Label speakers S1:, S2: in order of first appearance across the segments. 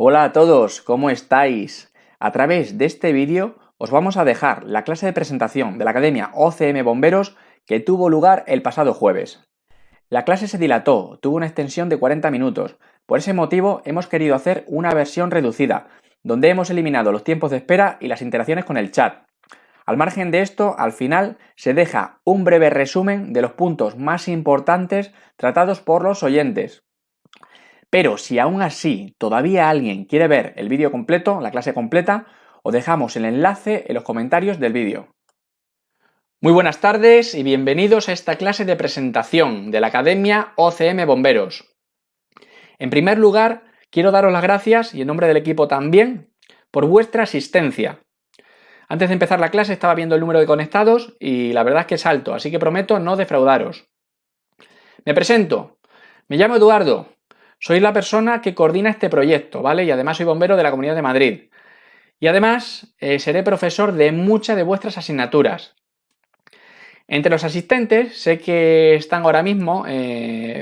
S1: Hola a todos, ¿cómo estáis? A través de este vídeo os vamos a dejar la clase de presentación de la Academia OCM Bomberos que tuvo lugar el pasado jueves. La clase se dilató, tuvo una extensión de 40 minutos. Por ese motivo hemos querido hacer una versión reducida, donde hemos eliminado los tiempos de espera y las interacciones con el chat. Al margen de esto, al final se deja un breve resumen de los puntos más importantes tratados por los oyentes. Pero si aún así todavía alguien quiere ver el vídeo completo, la clase completa, os dejamos el enlace en los comentarios del vídeo. Muy buenas tardes y bienvenidos a esta clase de presentación de la Academia OCM Bomberos. En primer lugar, quiero daros las gracias, y en nombre del equipo también, por vuestra asistencia. Antes de empezar la clase estaba viendo el número de conectados y la verdad es que es alto, así que prometo no defraudaros. Me presento, me llamo Eduardo. Soy la persona que coordina este proyecto, ¿vale? Y además soy bombero de la Comunidad de Madrid. Y además seré profesor de muchas de vuestras asignaturas. Entre los asistentes sé que están ahora mismo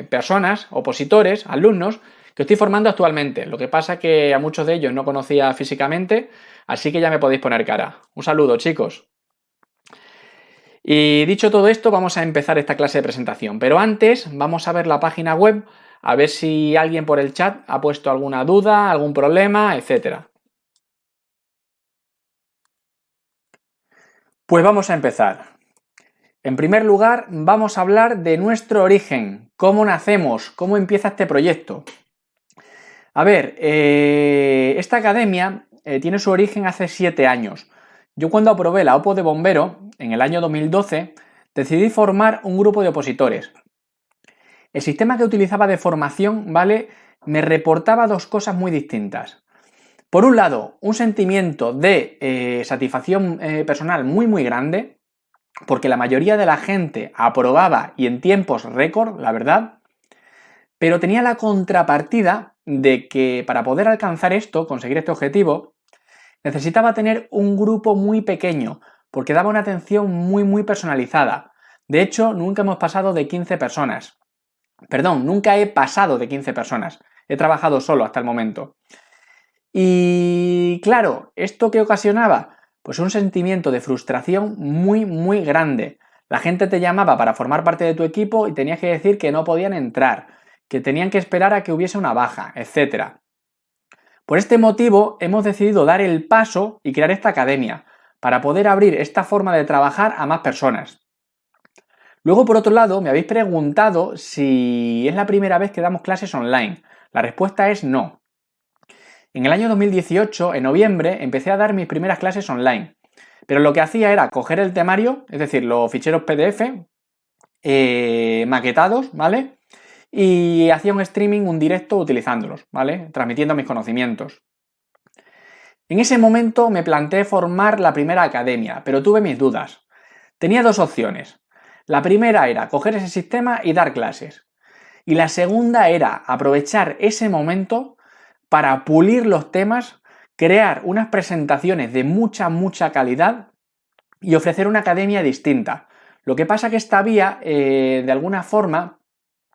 S1: personas, opositores, alumnos, que estoy formando actualmente. Lo que pasa que a muchos de ellos no conocía físicamente, así que ya me podéis poner cara. Un saludo, chicos. Y dicho todo esto, vamos a empezar esta clase de presentación. Pero antes vamos a ver la página web, a ver si alguien por el chat ha puesto alguna duda, algún problema, etc. Pues vamos a empezar. En primer lugar, vamos a hablar de nuestro origen, cómo nacemos, cómo empieza este proyecto. A ver, esta academia tiene su origen hace 7 años. Yo cuando aprobé la OPO de bombero, en el año 2012, decidí formar un grupo de opositores. El sistema que utilizaba de formación, ¿vale?, me reportaba dos cosas muy distintas. Por un lado, un sentimiento de satisfacción personal muy grande, porque la mayoría de la gente aprobaba y en tiempos récord, la verdad, pero tenía la contrapartida de que para poder alcanzar esto, conseguir este objetivo, necesitaba tener un grupo muy pequeño, porque daba una atención muy personalizada. De hecho, nunca hemos pasado de 15 personas. Perdón, nunca he pasado de 15 personas. He trabajado solo hasta el momento. Y claro, ¿esto qué ocasionaba? Pues un sentimiento de frustración muy grande. La gente te llamaba para formar parte de tu equipo y tenías que decir que no podían entrar, que tenían que esperar a que hubiese una baja, etc. Por este motivo hemos decidido dar el paso y crear esta academia, para poder abrir esta forma de trabajar a más personas. Luego, por otro lado, me habéis preguntado si es la primera vez que damos clases online. La respuesta es no. En el año 2018, en noviembre, empecé a dar mis primeras clases online. Pero lo que hacía era coger el temario, es decir, los ficheros PDF, maquetados, ¿vale? Y hacía un streaming, un directo utilizándolos, ¿vale? Transmitiendo mis conocimientos. En ese momento me planteé formar la primera academia, pero tuve mis dudas. Tenía dos opciones. La primera era coger ese sistema y dar clases. Y la segunda era aprovechar ese momento para pulir los temas, crear unas presentaciones de mucha calidad y ofrecer una academia distinta. Lo que pasa que esta vía, de alguna forma,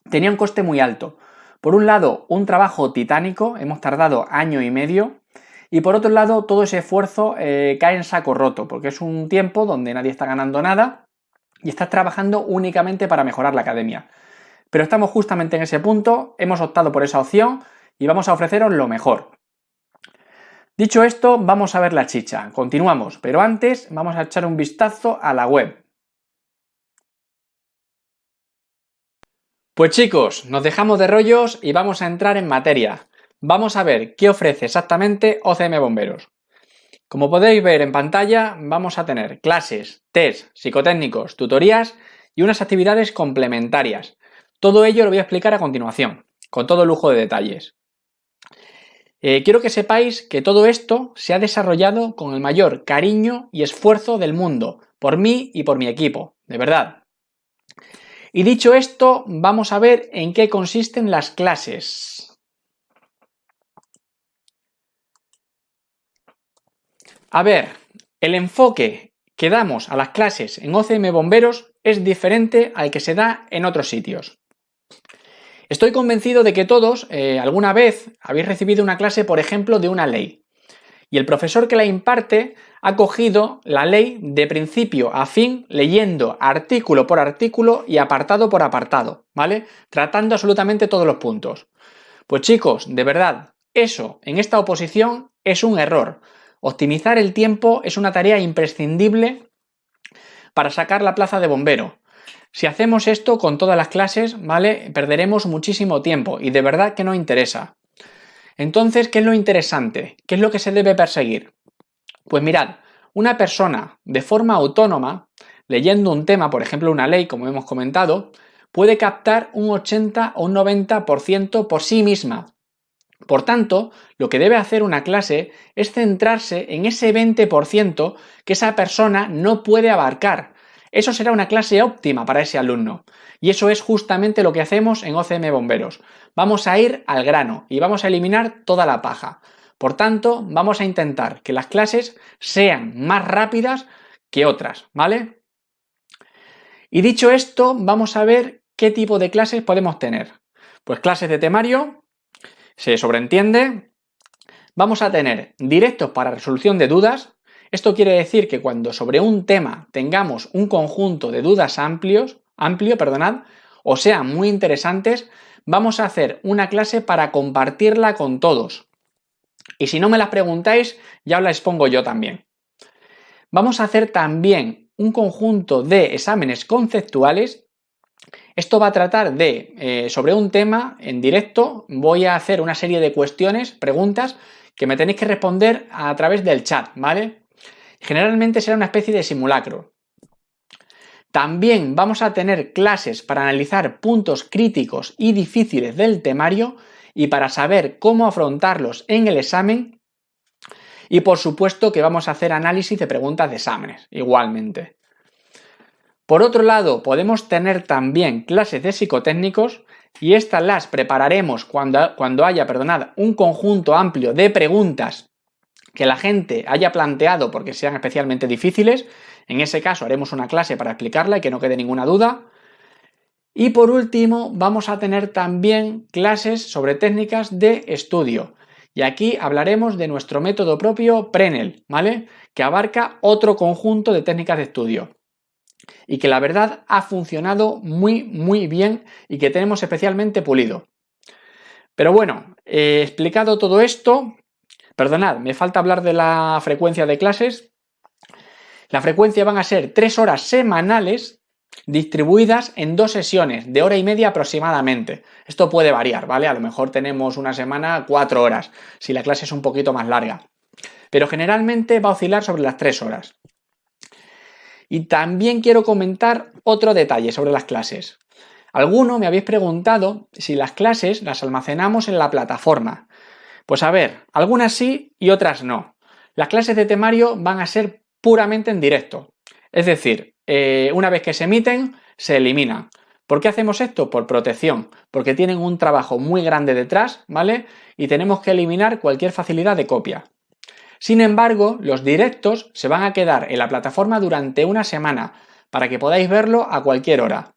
S1: tenía un coste muy alto. Por un lado, un trabajo titánico, hemos tardado 1 año y medio, y por otro lado, todo ese esfuerzo cae en saco roto, porque es un tiempo donde nadie está ganando nada y estás trabajando únicamente para mejorar la academia. Pero estamos justamente en ese punto, hemos optado por esa opción y vamos a ofreceros lo mejor. Dicho esto, vamos a ver la chicha. Continuamos, pero antes vamos a echar un vistazo a la web. Pues chicos, nos dejamos de rollos y vamos a entrar en materia. Vamos a ver qué ofrece exactamente OCM Bomberos. Como podéis ver en pantalla, vamos a tener clases, test, psicotécnicos, tutorías y unas actividades complementarias. Todo ello lo voy a explicar a continuación, con todo lujo de detalles. Quiero que sepáis que todo esto se ha desarrollado con el mayor cariño y esfuerzo del mundo, por mí y por mi equipo, de verdad. Y dicho esto, vamos a ver en qué consisten las clases. A ver, el enfoque que damos a las clases en OCM Bomberos es diferente al que se da en otros sitios. Estoy convencido de que todos alguna vez habéis recibido una clase, por ejemplo, de una ley. Y el profesor que la imparte ha cogido la ley de principio a fin, leyendo artículo por artículo y apartado por apartado, ¿vale? Tratando absolutamente todos los puntos. Pues chicos, de verdad, eso en esta oposición es un error. Optimizar el tiempo es una tarea imprescindible para sacar la plaza de bombero. Si hacemos esto con todas las clases, ¿vale? Perderemos muchísimo tiempo y de verdad que no interesa. Entonces, ¿qué es lo interesante? ¿Qué es lo que se debe perseguir? Pues mirad, una persona de forma autónoma, leyendo un tema, por ejemplo una ley, como hemos comentado, puede captar un 80 o un 90% por sí misma. Por tanto, lo que debe hacer una clase es centrarse en ese 20% que esa persona no puede abarcar. Eso será una clase óptima para ese alumno. Y eso es justamente lo que hacemos en OCM Bomberos. Vamos a ir al grano y vamos a eliminar toda la paja. Por tanto, vamos a intentar que las clases sean más rápidas que otras, ¿vale? Y dicho esto, vamos a ver qué tipo de clases podemos tener. Pues clases de temario, se sobreentiende. Vamos a tener directos para resolución de dudas. Esto quiere decir que cuando sobre un tema tengamos un conjunto de dudas amplio, o sean muy interesantes, vamos a hacer una clase para compartirla con todos. Y si no me las preguntáis, ya os las expongo yo también. Vamos a hacer también un conjunto de exámenes conceptuales. Esto va a tratar de, sobre un tema en directo, voy a hacer una serie de cuestiones, preguntas, que me tenéis que responder a través del chat, ¿vale? Generalmente será una especie de simulacro. También vamos a tener clases para analizar puntos críticos y difíciles del temario y para saber cómo afrontarlos en el examen. Y por supuesto que vamos a hacer análisis de preguntas de exámenes, igualmente. Por otro lado, podemos tener también clases de psicotécnicos y estas las prepararemos cuando haya, un conjunto amplio de preguntas que la gente haya planteado porque sean especialmente difíciles. En ese caso haremos una clase para explicarla y que no quede ninguna duda. Y por último, vamos a tener también clases sobre técnicas de estudio. Y aquí hablaremos de nuestro método propio Prenel, ¿vale? Que abarca otro conjunto de técnicas de estudio. Y que la verdad ha funcionado muy bien y que tenemos especialmente pulido. Pero bueno, explicado todo esto, perdonad, me falta hablar de la frecuencia de clases. La frecuencia van a ser 3 horas semanales distribuidas en 2 sesiones de hora y media aproximadamente. Esto puede variar, ¿vale? A lo mejor tenemos una semana 4 horas, si la clase es un poquito más larga. Pero generalmente va a oscilar sobre las 3 horas. Y también quiero comentar otro detalle sobre las clases. Alguno me habéis preguntado si las clases las almacenamos en la plataforma. Pues a ver, algunas sí y otras no. Las clases de temario van a ser puramente en directo. Es decir, una vez que se emiten, se eliminan. ¿Por qué hacemos esto? Por protección, porque tienen un trabajo muy grande detrás, ¿vale? Y tenemos que eliminar cualquier facilidad de copia. Sin embargo, los directos se van a quedar en la plataforma durante una semana para que podáis verlo a cualquier hora.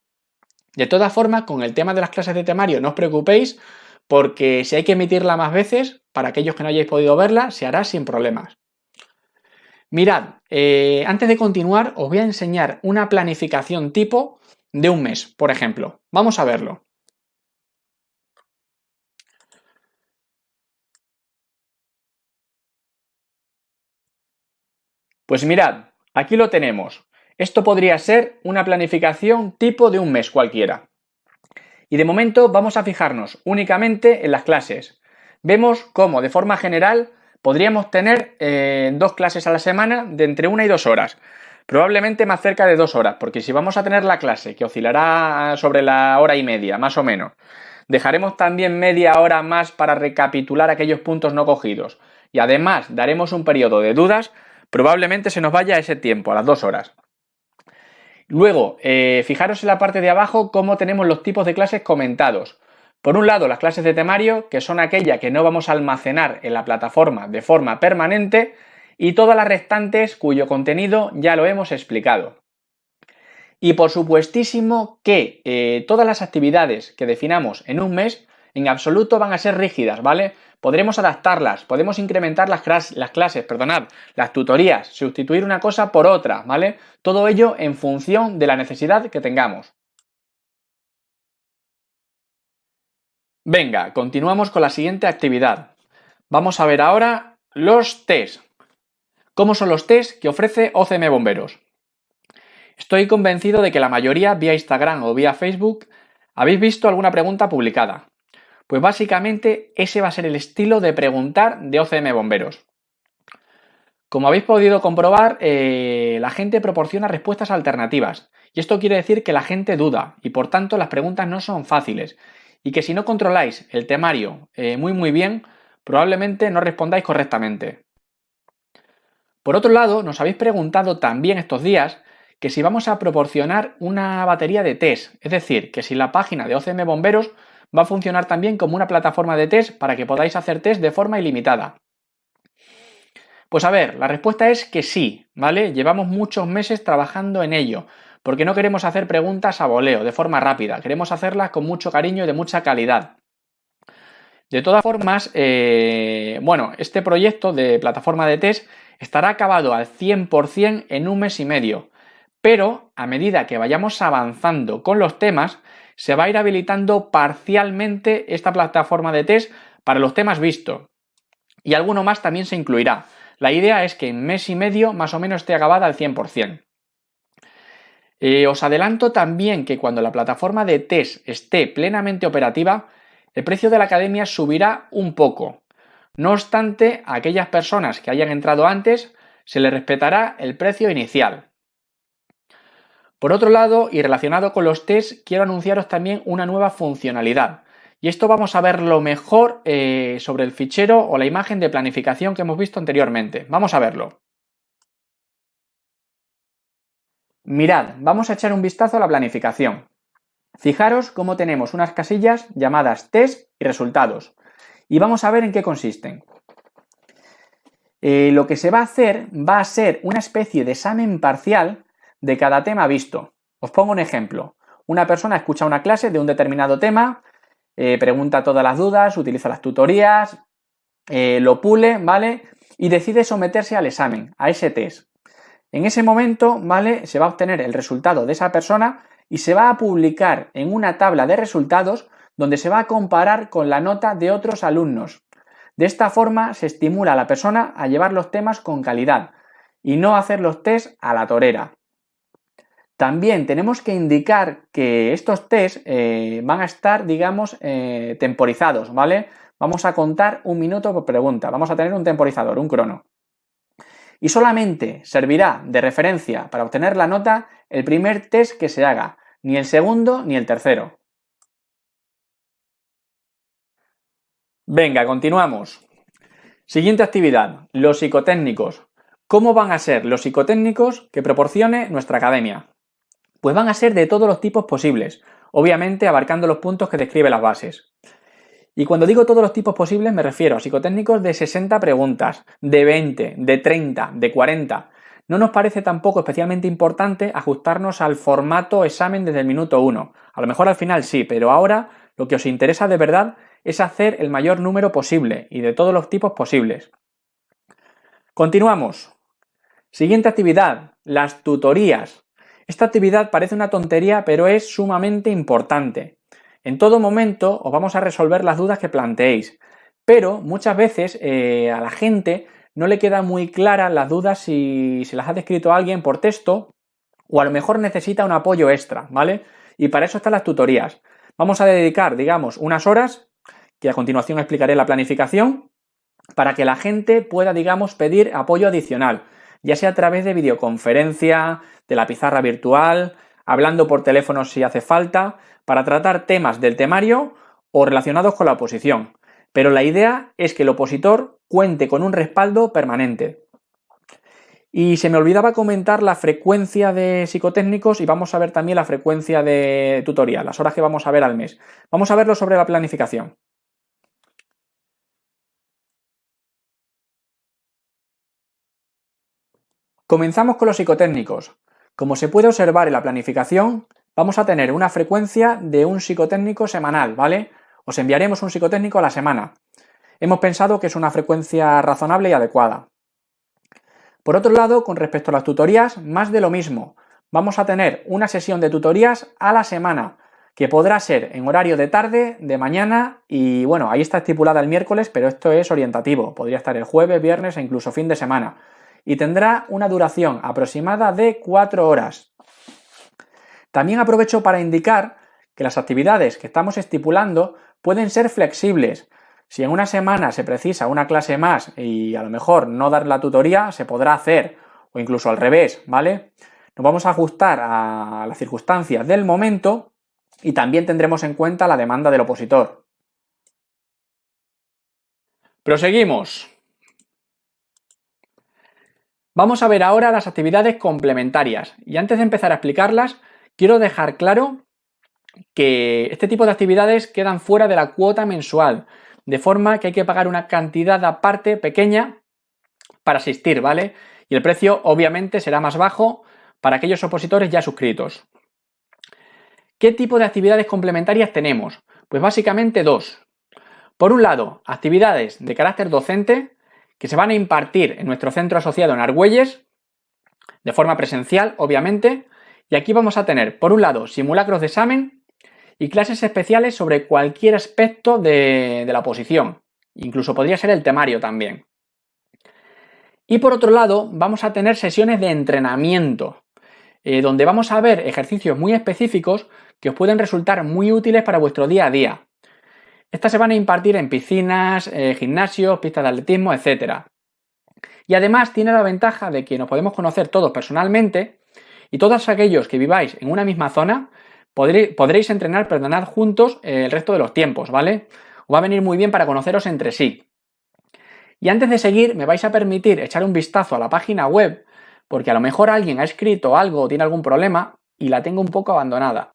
S1: De todas formas, con el tema de las clases de temario no os preocupéis, porque si hay que emitirla más veces, para aquellos que no hayáis podido verla, se hará sin problemas. Mirad, antes de continuar os voy a enseñar una planificación tipo de un mes, por ejemplo. Vamos a verlo. Pues mirad, aquí lo tenemos. Esto podría ser una planificación tipo de un mes cualquiera. Y de momento vamos a fijarnos únicamente en las clases. Vemos cómo, de forma general, podríamos tener 2 clases a la semana de entre 1 y 2 horas. Probablemente más cerca de 2 horas, porque si vamos a tener la clase, que oscilará sobre la hora y media, más o menos, dejaremos también media hora más para recapitular aquellos puntos no cogidos. Y además daremos un periodo de dudas, probablemente se nos vaya ese tiempo, a las 2 horas. Luego, fijaros en la parte de abajo cómo tenemos los tipos de clases comentados. Por un lado, las clases de temario, que son aquellas que no vamos a almacenar en la plataforma de forma permanente, y todas las restantes cuyo contenido ya lo hemos explicado. Y por supuestísimo que todas las actividades que definamos en un mes en absoluto van a ser rígidas, ¿vale? Podremos adaptarlas, podemos incrementar las clases, las tutorías, sustituir una cosa por otra, ¿vale? Todo ello en función de la necesidad que tengamos. Venga, continuamos con la siguiente actividad. Vamos a ver ahora los test. ¿Cómo son los test que ofrece OCM Bomberos? Estoy convencido de que la mayoría, vía Instagram o vía Facebook, habéis visto alguna pregunta publicada. Pues básicamente ese va a ser el estilo de preguntar de OCM Bomberos. Como habéis podido comprobar, la gente proporciona respuestas alternativas. Y esto quiere decir que la gente duda y por tanto las preguntas no son fáciles. Y que si no controláis el temario muy bien, probablemente no respondáis correctamente. Por otro lado, nos habéis preguntado también estos días que si vamos a proporcionar una batería de test, es decir, que si la página de OCM Bomberos va a funcionar también como una plataforma de test para que podáis hacer test de forma ilimitada. Pues a ver, la respuesta es que sí, ¿vale? Llevamos muchos meses trabajando en ello, porque no queremos hacer preguntas a voleo, de forma rápida, queremos hacerlas con mucho cariño y de mucha calidad. De todas formas, este proyecto de plataforma de test estará acabado al 100% en un mes y medio, pero a medida que vayamos avanzando con los temas, se va a ir habilitando parcialmente esta plataforma de test para los temas vistos y alguno más también se incluirá. La idea es que en mes y medio más o menos esté acabada al 100%. Os adelanto también que cuando la plataforma de test esté plenamente operativa, el precio de la academia subirá un poco. No obstante, a aquellas personas que hayan entrado antes se les respetará el precio inicial. Por otro lado, y relacionado con los tests, quiero anunciaros también una nueva funcionalidad. Y esto vamos a verlo mejor sobre el fichero o la imagen de planificación que hemos visto anteriormente. Vamos a verlo. Mirad, vamos a echar un vistazo a la planificación. Fijaros cómo tenemos unas casillas llamadas test y resultados. Y vamos a ver en qué consisten. Lo que se va a hacer va a ser una especie de examen parcial de cada tema visto. Os pongo un ejemplo. Una persona escucha una clase de un determinado tema, pregunta todas las dudas, utiliza las tutorías, lo pule, ¿vale? Y decide someterse al examen, a ese test. En ese momento, ¿vale? Se va a obtener el resultado de esa persona y se va a publicar en una tabla de resultados donde se va a comparar con la nota de otros alumnos. De esta forma se estimula a la persona a llevar los temas con calidad y no hacer los test a la torera. También tenemos que indicar que estos test van a estar, digamos, temporizados, ¿vale? Vamos a contar 1 minuto por pregunta, vamos a tener un temporizador, un crono. Y solamente servirá de referencia para obtener la nota el primer test que se haga, ni el segundo ni el tercero. Venga, continuamos. Siguiente actividad, los psicotécnicos. ¿Cómo van a ser los psicotécnicos que proporcione nuestra academia? Pues van a ser de todos los tipos posibles, obviamente abarcando los puntos que describe las bases. Y cuando digo todos los tipos posibles me refiero a psicotécnicos de 60 preguntas, de 20, de 30, de 40. No nos parece tampoco especialmente importante ajustarnos al formato examen desde el minuto 1. A lo mejor al final sí, pero ahora lo que os interesa de verdad es hacer el mayor número posible y de todos los tipos posibles. Continuamos. Siguiente actividad, las tutorías. Esta actividad parece una tontería, pero es sumamente importante. En todo momento os vamos a resolver las dudas que planteéis, pero muchas veces a la gente no le queda muy clara las dudas si se las ha descrito a alguien por texto o a lo mejor necesita un apoyo extra, ¿vale? Y para eso están las tutorías. Vamos a dedicar, digamos, unas horas, que a continuación explicaré la planificación, para que la gente pueda, digamos, pedir apoyo adicional, ya sea a través de videoconferencia, de la pizarra virtual, hablando por teléfono si hace falta, para tratar temas del temario o relacionados con la oposición. Pero la idea es que el opositor cuente con un respaldo permanente. Y se me olvidaba comentar la frecuencia de psicotécnicos y vamos a ver también la frecuencia de tutoría, las horas que vamos a ver al mes. Vamos a verlo sobre la planificación. Comenzamos con los psicotécnicos. Como se puede observar en la planificación, vamos a tener una frecuencia de un psicotécnico semanal, ¿vale? Os enviaremos un psicotécnico a la semana. Hemos pensado que es una frecuencia razonable y adecuada. Por otro lado, con respecto a las tutorías, más de lo mismo. Vamos a tener una sesión de tutorías a la semana, que podrá ser en horario de tarde, de mañana y bueno, ahí está estipulada el miércoles, pero esto es orientativo. Podría estar el jueves, viernes e incluso fin de semana. Y tendrá una duración aproximada de 4 horas. También aprovecho para indicar que las actividades que estamos estipulando pueden ser flexibles. Si en una semana se precisa una clase más y a lo mejor no dar la tutoría, se podrá hacer, o incluso al revés, ¿vale? Nos vamos a ajustar a las circunstancias del momento y también tendremos en cuenta la demanda del opositor. Proseguimos. Vamos a ver ahora las actividades complementarias y antes de empezar a explicarlas, quiero dejar claro que este tipo de actividades quedan fuera de la cuota mensual, de forma que hay que pagar una cantidad aparte pequeña para asistir, ¿vale? Y el precio obviamente será más bajo para aquellos opositores ya suscritos. ¿Qué tipo de actividades complementarias tenemos? Pues básicamente dos. Por un lado, actividades de carácter docente que se van a impartir en nuestro centro asociado en Argüelles, de forma presencial, obviamente, y aquí vamos a tener, por un lado, simulacros de examen y clases especiales sobre cualquier aspecto de la oposición, incluso podría ser el temario también. Y por otro lado, vamos a tener sesiones de entrenamiento, donde vamos a ver ejercicios muy específicos que os pueden resultar muy útiles para vuestro día a día. Estas se van a impartir en piscinas, gimnasios, pistas de atletismo, etc. Y además tiene la ventaja de que nos podemos conocer todos personalmente y todos aquellos que viváis en una misma zona podréis entrenar, juntos el resto de los tiempos, ¿vale? Os va a venir muy bien para conoceros entre sí. Y antes de seguir, me vais a permitir echar un vistazo a la página web, porque a lo mejor alguien ha escrito algo o tiene algún problema y la tengo un poco abandonada.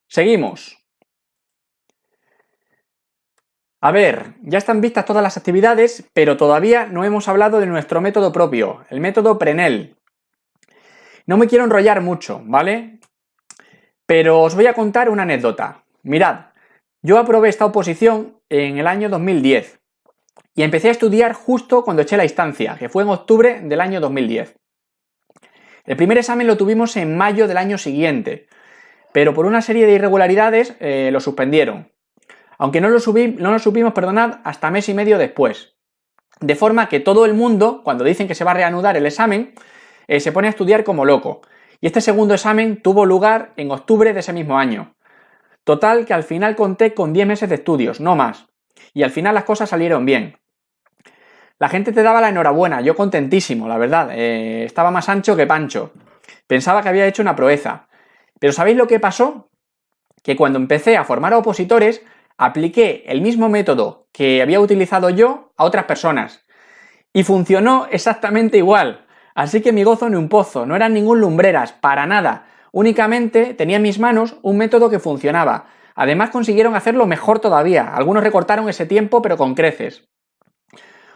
S1: Seguimos. A ver, ya están vistas todas las actividades, pero todavía no hemos hablado de nuestro método propio, el método Prenell. No me quiero enrollar mucho, ¿vale? Pero os voy a contar una anécdota. Mirad, yo aprobé esta oposición en el año 2010 y empecé a estudiar justo cuando eché la instancia, que fue en octubre del año 2010. El primer examen lo tuvimos en mayo del año siguiente, pero por una serie de irregularidades lo suspendieron. Aunque no lo supimos, hasta mes y medio después. De forma que todo el mundo, cuando dicen que se va a reanudar el examen, se pone a estudiar como loco. Y este segundo examen tuvo lugar en octubre de ese mismo año. Total, que al final conté con 10 meses de estudios, no más. Y al final las cosas salieron bien. La gente te daba la enhorabuena, yo contentísimo, la verdad. Estaba más ancho que Pancho. Pensaba que había hecho una proeza. Pero ¿sabéis lo que pasó? Que cuando empecé a formar a opositores, apliqué el mismo método que había utilizado yo a otras personas. Y funcionó exactamente igual. Así que mi gozo ni un pozo, no eran ningún lumbreras, para nada. Únicamente tenía en mis manos un método que funcionaba. Además consiguieron hacerlo mejor todavía. Algunos recortaron ese tiempo, pero con creces.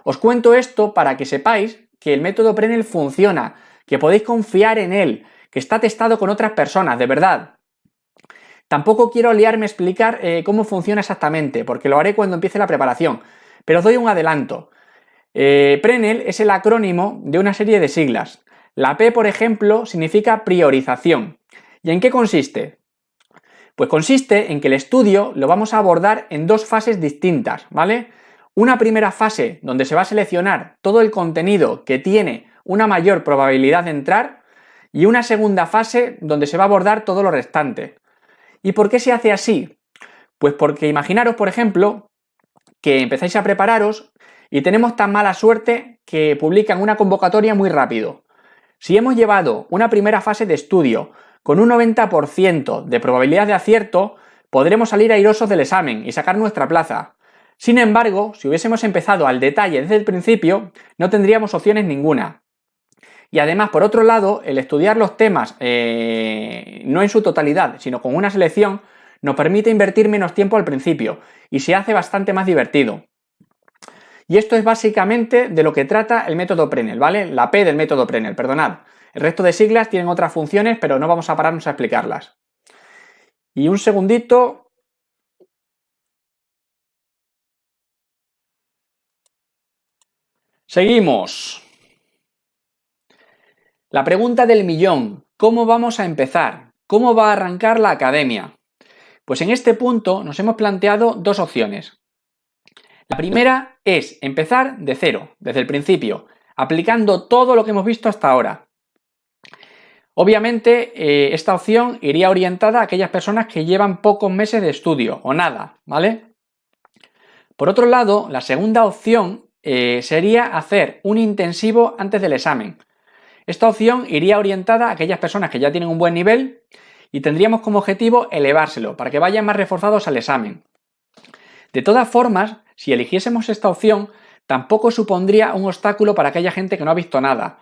S1: Os cuento esto para que sepáis que el método Prenell funciona, que podéis confiar en él, que está testado con otras personas, de verdad. Tampoco quiero liarme a explicar cómo funciona exactamente, porque lo haré cuando empiece la preparación, pero os doy un adelanto. Prenell es el acrónimo de una serie de siglas. La P, por ejemplo, significa priorización. ¿Y en qué consiste? Pues consiste en que el estudio lo vamos a abordar en dos fases distintas, ¿vale? Una primera fase donde se va a seleccionar todo el contenido que tiene una mayor probabilidad de entrar y una segunda fase donde se va a abordar todo lo restante. ¿Y por qué se hace así? Pues porque imaginaros, por ejemplo, que empezáis a prepararos y tenemos tan mala suerte que publican una convocatoria muy rápido. Si hemos llevado una primera fase de estudio con un 90% de probabilidad de acierto, podremos salir airosos del examen y sacar nuestra plaza. Sin embargo, si hubiésemos empezado al detalle desde el principio, no tendríamos opciones ninguna. Y además, por otro lado, el estudiar los temas no en su totalidad, sino con una selección, nos permite invertir menos tiempo al principio y se hace bastante más divertido. Y esto es básicamente de lo que trata el método Prenel, ¿vale? La P del método Prenel, perdonad. El resto de siglas tienen otras funciones, pero no vamos a pararnos a explicarlas. Y un segundito. Seguimos. La pregunta del millón. ¿Cómo vamos a empezar? ¿Cómo va a arrancar la academia? Pues en este punto nos hemos planteado dos opciones. La primera es empezar de cero, desde el principio, aplicando todo lo que hemos visto hasta ahora. Obviamente, esta opción iría orientada a aquellas personas que llevan pocos meses de estudio o nada, ¿vale? Por otro lado, la segunda opción sería hacer un intensivo antes del examen. Esta opción iría orientada a aquellas personas que ya tienen un buen nivel y tendríamos como objetivo elevárselo para que vayan más reforzados al examen. De todas formas, si eligiésemos esta opción, tampoco supondría un obstáculo para aquella gente que no ha visto nada,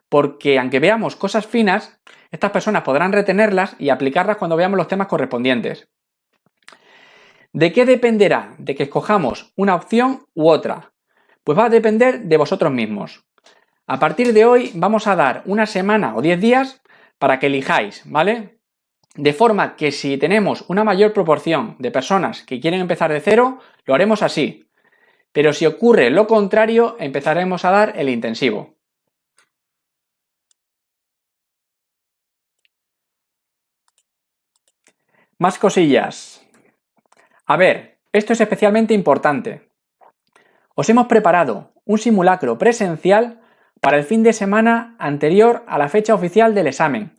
S1: porque aunque veamos cosas finas, estas personas podrán retenerlas y aplicarlas cuando veamos los temas correspondientes. ¿De qué dependerá de que escojamos una opción u otra? Pues va a depender de vosotros mismos. A partir de hoy vamos a dar una semana o 10 días para que elijáis, ¿vale? De forma que si tenemos una mayor proporción de personas que quieren empezar de cero, lo haremos así. Pero si ocurre lo contrario, empezaremos a dar el intensivo. Más cosillas. A ver, esto es especialmente importante. Os hemos preparado un simulacro presencial para el fin de semana anterior a la fecha oficial del examen.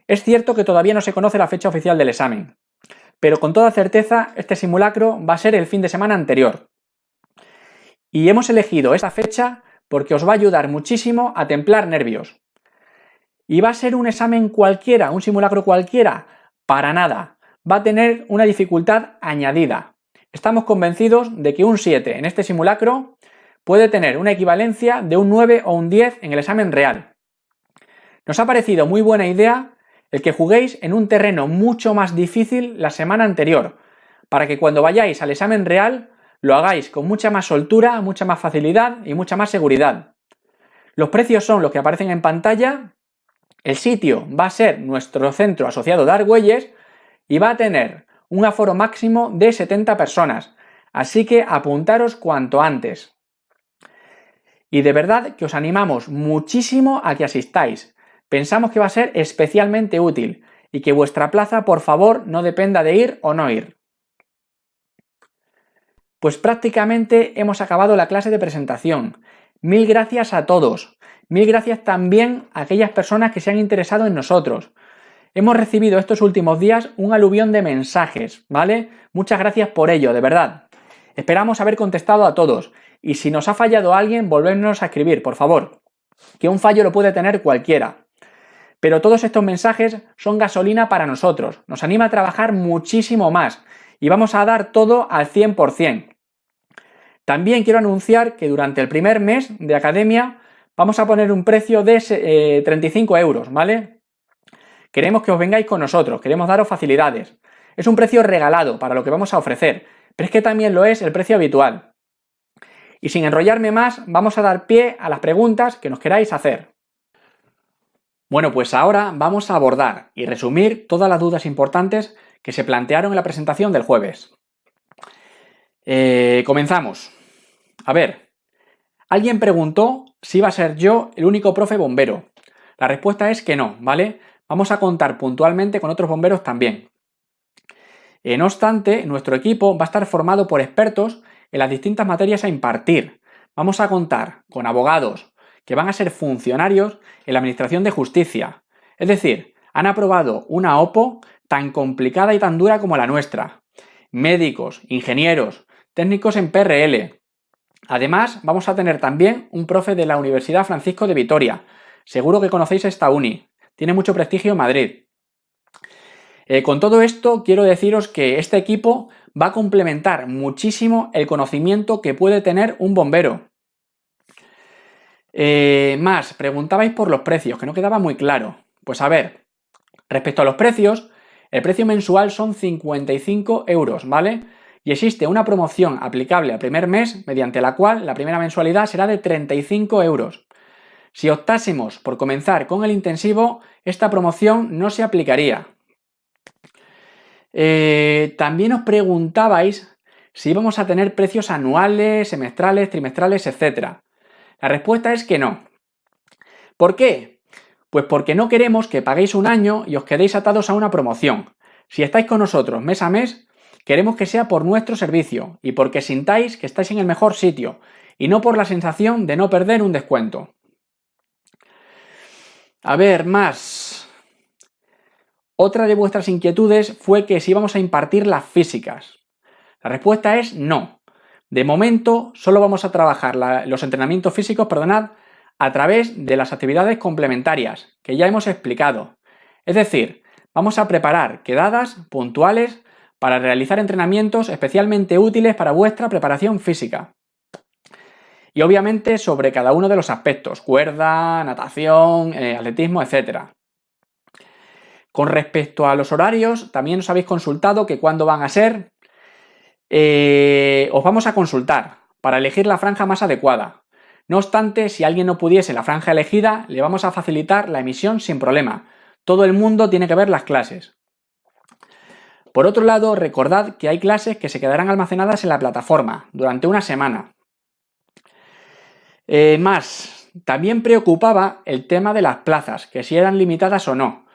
S1: Es cierto que todavía no se conoce la fecha oficial del examen, pero con toda certeza este simulacro va a ser el fin de semana anterior. Y hemos elegido esta fecha porque os va a ayudar muchísimo a templar nervios. ¿Y va a ser un examen cualquiera, un simulacro cualquiera? Para nada. Va a tener una dificultad añadida. Estamos convencidos de que un 7 en este simulacro puede tener una equivalencia de un 9 o un 10 en el examen real. Nos ha parecido muy buena idea el que juguéis en un terreno mucho más difícil la semana anterior, para que cuando vayáis al examen real lo hagáis con mucha más soltura, mucha más facilidad y mucha más seguridad. Los precios son los que aparecen en pantalla. El sitio va a ser nuestro centro asociado de Argüelles y va a tener un aforo máximo de 70 personas, así que apuntaros cuanto antes. Y de verdad que os animamos muchísimo a que asistáis. Pensamos que va a ser especialmente útil y que vuestra plaza, por favor, no dependa de ir o no ir. Pues prácticamente hemos acabado la clase de presentación. Mil gracias a todos. Mil gracias también a aquellas personas que se han interesado en nosotros. Hemos recibido estos últimos días un aluvión de mensajes, ¿vale? Muchas gracias por ello, de verdad. Esperamos haber contestado a todos. Y si nos ha fallado alguien, volvernos a escribir, por favor. Que un fallo lo puede tener cualquiera. Pero todos estos mensajes son gasolina para nosotros. Nos anima a trabajar muchísimo más. Y vamos a dar todo al 100%. También quiero anunciar que durante el primer mes de academia vamos a poner un precio de 35 euros, ¿vale? Queremos que os vengáis con nosotros, queremos daros facilidades. Es un precio regalado para lo que vamos a ofrecer, pero es que también lo es el precio habitual. Y sin enrollarme más, vamos a dar pie a las preguntas que nos queráis hacer. Bueno, pues ahora vamos a abordar y resumir todas las dudas importantes que se plantearon en la presentación del jueves. Comenzamos. A ver, alguien preguntó si iba a ser yo el único profe bombero. La respuesta es que no, ¿vale? Vamos a contar puntualmente con otros bomberos también. No obstante, nuestro equipo va a estar formado por expertos en las distintas materias a impartir. Vamos a contar con abogados que van a ser funcionarios en la Administración de Justicia. Es decir, han aprobado una OPO tan complicada y tan dura como la nuestra. Médicos, ingenieros, técnicos en PRL. Además, vamos a tener también un profe de la Universidad Francisco de Vitoria. Seguro que conocéis esta uni. Tiene mucho prestigio en Madrid. Con todo esto, quiero deciros que este equipo va a complementar muchísimo el conocimiento que puede tener un bombero. Más, preguntabais por los precios, que no quedaba muy claro. Pues a ver, respecto a los precios, el precio mensual son 55 euros, ¿vale? y existe una promoción aplicable al primer mes mediante la cual la primera mensualidad será de 35 euros. Si optásemos por comenzar con el intensivo, esta promoción no se aplicaría. También os preguntabais si íbamos a tener precios anuales, semestrales, trimestrales, etc. La respuesta es que no. ¿Por qué? Pues porque no queremos que paguéis un año y os quedéis atados a una promoción. Si estáis con nosotros mes a mes, queremos que sea por nuestro servicio y porque sintáis que estáis en el mejor sitio y no por la sensación de no perder un descuento. A ver, más. Otra de vuestras inquietudes fue que si íbamos a impartir las físicas. La respuesta es no. De momento, solo vamos a trabajar los entrenamientos físicos, a través de las actividades complementarias, que ya hemos explicado. Es decir, vamos a preparar quedadas puntuales para realizar entrenamientos especialmente útiles para vuestra preparación física. Y obviamente sobre cada uno de los aspectos, cuerda, natación, atletismo, etc. Con respecto a los horarios, también os habéis consultado que cuándo van a ser. Os vamos a consultar para elegir la franja más adecuada. No obstante, si alguien no pudiese la franja elegida, le vamos a facilitar la emisión sin problema. Todo el mundo tiene que ver las clases. Por otro lado, recordad que hay clases que se quedarán almacenadas en la plataforma durante una semana. También preocupaba el tema de las plazas, que si eran limitadas o no.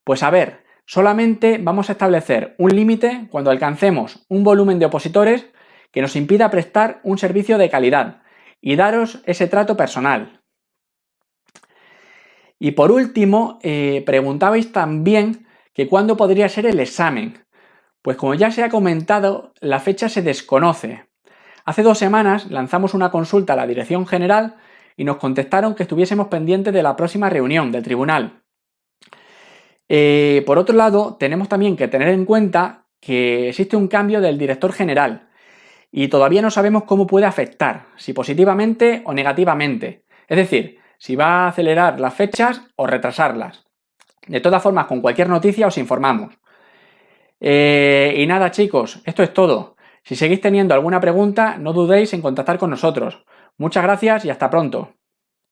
S1: Pues a ver, solamente vamos a establecer un límite cuando alcancemos un volumen de opositores que nos impida prestar un servicio de calidad y daros ese trato personal. Y por último, preguntabais también que cuándo podría ser el examen. Pues como ya se ha comentado, la fecha se desconoce. Hace 2 semanas lanzamos una consulta a la Dirección General y nos contestaron que estuviésemos pendientes de la próxima reunión del tribunal. Por otro lado, tenemos también que tener en cuenta que existe un cambio del director general y todavía no sabemos cómo puede afectar, si positivamente o negativamente. Es decir, si va a acelerar las fechas o retrasarlas. De todas formas, con cualquier noticia os informamos. Y nada, chicos, esto es todo. Si seguís teniendo alguna pregunta, no dudéis en contactar con nosotros. Muchas gracias y hasta pronto.